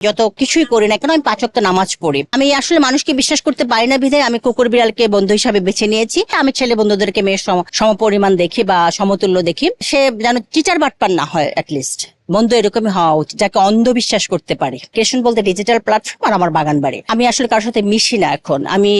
যত কিছুই করি না কেন আমি 5 ওয়াক্ত নামাজ পড়ি। আমি আসলে মানুষকে বিশ্বাস করতে পারি না বিধায় আমি কুকুর বিড়ালকে বন্ধু হিসাবে বেছে নিয়েছি। আমি ছেলে বন্ধুদেরকে মেয়ের সমপরিমাণ দেখি বা সমতুল্য দেখি, সে যেন টিচার বাটপার না হয়। অ্যাটলিস্ট বন্ধু এরকমই হওয়া উচিত যাকে অন্ধবিশ্বাস করতে পারে। ক্রিয়েশন বলতে ডিজিটাল প্ল্যাটফর্ম আর আমার বাগান বাড়ি। আমি আসলে কারোর সাথে মিশি না এখন। আমি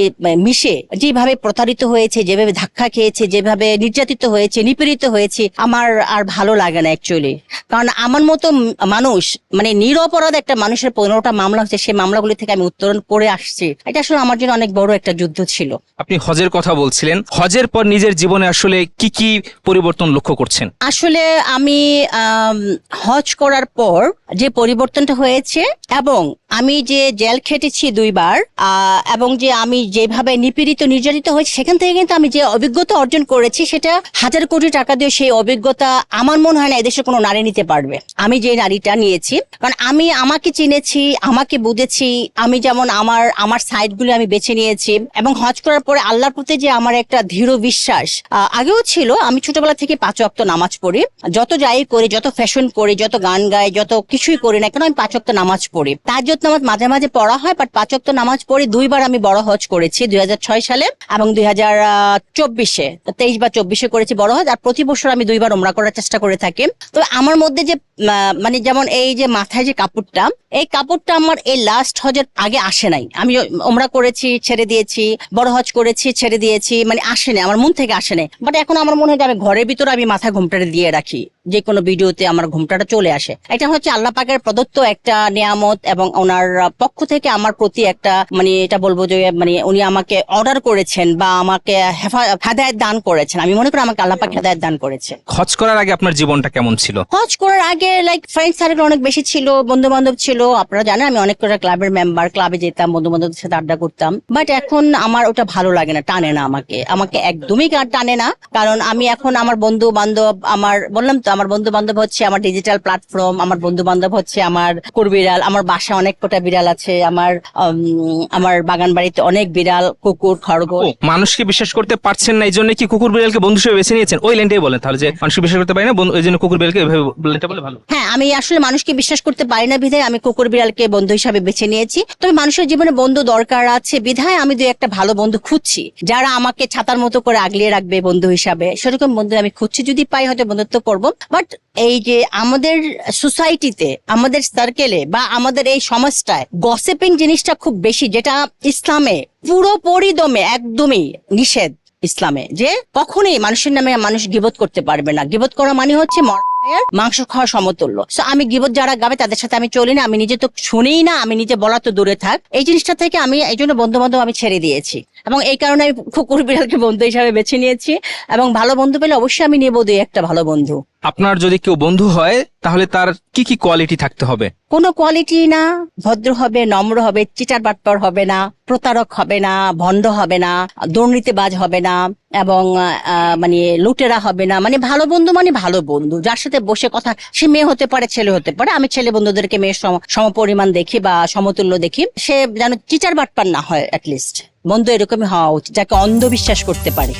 মিশে যেভাবে প্রতারিত হয়েছে, যেভাবে ধাক্কা খেয়েছে, যেভাবে নির্যাতিত হয়েছে, নিপীড়িত হয়েছে, আমার আর ভালো লাগে না অ্যাকচুয়ালি। কারণ আমার মতো মানুষ, মানে নিরপরাধ একটা মানুষের 15টা মামলা হচ্ছে, সেই মামলাগুলি থেকে আমি উত্তরণ করে আসছি। এটা আসলে আমার জন্য অনেক বড় একটা যুদ্ধ ছিল। আপনি হজের কথা বলছিলেন, হজের পর নিজের জীবনে আসলে কি কি পরিবর্তন লক্ষ্য করছেন? আসলে আমি হজ করার পর যে পরিবর্তনটা হয়েছে, এবং আমি যে জেল খেটেছি 2 বার, এবং যে আমি যেভাবে নিপীড়িত নির্যাতিত হয়েছে, সেখান থেকে কিন্তু আমি যে অভিজ্ঞতা অর্জন করেছি সেটা 1000 কোটি টাকা দিয়ে সেই অভিজ্ঞতা আমার মনে হয় না এদেশে কোনো নারী নিতে পারবে। আমি যে নারীটা নিয়েছি, কারণ আমি আমাকে চিনেছি, আমাকে বুঝেছি, আমি যেমন আমার সাইডগুলো আমি বেছে নিয়েছি, এবং হজ করার পরে আল্লাহর প্রতি যে আমার একটা দৃঢ় বিশ্বাস আগেও ছিল। আমি ছোটবেলা থেকে 5 ওয়াক্ত নামাজ পড়ি, যত যাই করি, যত ফ্যাশন করি, যত গান গাই, যত কিছুই করি না কেন আমি 5 ওয়াক্ত নামাজ পড়ি। তাহাজ্জুদ নামাজ মাঝে মাঝে পড়া হয়, বাট 5 ওয়াক্ত নামাজ পড়ি। 2 বার আমি বড় হজ করেছি, 2006 সালে এবং 2024-এ, 23 বা 24-এ করেছি বড় হজ। আর প্রতি বছর আমি 2 বার উমরা করার চেষ্টা করে থাকি। তো আমার মধ্যে যে মানে যেমন এই যে মাথায় যে কাপড়টা, এই কাপড়টা আমার এই লাস্ট হজের আগে আসে নাই। আমি উমরা করেছি, ছেড়ে দিয়েছি, বড় হজ করেছি, ছেড়ে দিয়েছি, মানে আসে নাই, আমার মন থেকে আসে নাই। বাট এখন আমার মনে হয় যে আমি ঘরের ভিতরে আমি মাথা ঘোমটাটা দিয়ে রাখি, যে কোনো ভিডিওতে আমার ঘোমটাটা চলে আসে। এটা হচ্ছে আল্লাহ পাকের প্রদত্ত একটা নিয়ামত, এবং ওনার পক্ষ থেকে আমার প্রতি একটা, মানে এটা বলবো যে মানে উনি আমাকে অর্ডার করেছেন বা আমাকে হেদায়েত দান করেছেন। আমি মনে করি আমাকে আল্লাহ পাক হেদায়েত দান করেছে। হজ করার আগে আপনার জীবনটা কেমন ছিল? হজ করার আগে লাইক ফ্রেন্ড সার্কেল অনেক বেশি ছিল, বন্ধু বান্ধব ছিল। আপনারা জানেন আমি অনেক করে ক্লাবের মেম্বার, ক্লাবে যেতাম, বন্ধু বান্ধবদের সাথে আড্ডা করতাম। বাট এখন আমার ওটা ভালো লাগে না, টানে না আমাকে একদমই টানে না। কারণ আমি এখন আমার বন্ধু বান্ধব, আমার বললাম তো আমার বন্ধু বান্ধব হচ্ছে আমার ডিজিটাল প্ল্যাটফর্ম, আমার বন্ধু বান্ধব হচ্ছে আমার কুকুর বিড়াল, আমার বাসায় অনেক কটা বিড়াল আছে, আমার বাগান বাড়িতে অনেক বিড়াল, কুকুর, খরগোশ। মানুষকে বিশ্বাস করতে পারছেন না, এই জন্য কি কুকুর বিড়ালকে বন্ধু হিসেবে বেছে নিয়েছেন? ওই লাইনটাই বলেন তাহলে, যে মানুষকে বিশ্বাস করতে পারি না এই জন্য কুকুর বিড়ালকে বলে ভালো। হ্যাঁ, আমি আসলে মানুষকে বিশ্বাস করতে পারি না বিধায় আমি কুকুর বিড়ালকে বন্ধু হিসাবে বেছে নিয়েছি। তবে মানুষের জীবনে বন্ধু দরকার আছে বিধায় আমি 2-1টা ভালো বন্ধু খুঁজছি, যারা আমাকে ছাতার মতো করে আগলিয়ে রাখবে বন্ধু হিসাবে। সেরকম বন্ধু আমি খুঁজছি, যদি পাই হয়তো বন্ধুত্ব করবো। বাট এই যে আমাদের সোসাইটিতে, আমাদের সার্কেলে বা আমাদের এই সমাজটায় গসিপিং জিনিসটা খুব বেশি, যেটা ইসলামে পুরোপুরি দমে একদমই নিষেধ। ইসলামে যে কখনোই মানুষের নামে মানুষ গীবত করতে পারবে না। গীবত করা মানে হচ্ছে মাংস খাওয়া সমতুল্য। সো আমি গীবত যারা গাবে তাদের সাথে আমি চলি না, আমি নিজে তো শুনেই না, আমি নিজে বলা তো দূরে থাক। এই জিনিসটা থেকে আমি এই জন্য বন্ধু বান্ধব আমি ছেড়ে দিয়েছি, এবং এই কারণে আমি কুকুর বিড়ালকে বন্ধু হিসাবে বেছে নিয়েছি। এবং ভালো বন্ধু পেলে অবশ্যই আমি নেবো 2-1টা ভালো বন্ধু। আপনার যদি কেউ বন্ধু হয় তাহলে তার কি কি কোয়ালিটি থাকতে হবে? কোনো কোয়ালিটি না, ভদ্র হবে, নম্র হবে, চিটার বাটপার হবে না, প্রতারক হবে না, ভণ্ড হবে না, দুর্নীতিবাজ হবে না, এবং মানে লুটেরা হবে না। মানে ভালো বন্ধু মানে ভালো বন্ধু, যার সাথে বসে কথা, সে মেয়ে হতে পারে, ছেলে হতে পারে। আমি ছেলে বন্ধুদেরকে মেয়ের সমপরিমাণ দেখি বা সমতুল্য দেখি, সে যেন চিটার বাটপার না হয়। অ্যাটলিস্ট বন্ধু এরকমই হওয়া উচিত যাকে অন্ধবিশ্বাস করতে পারে।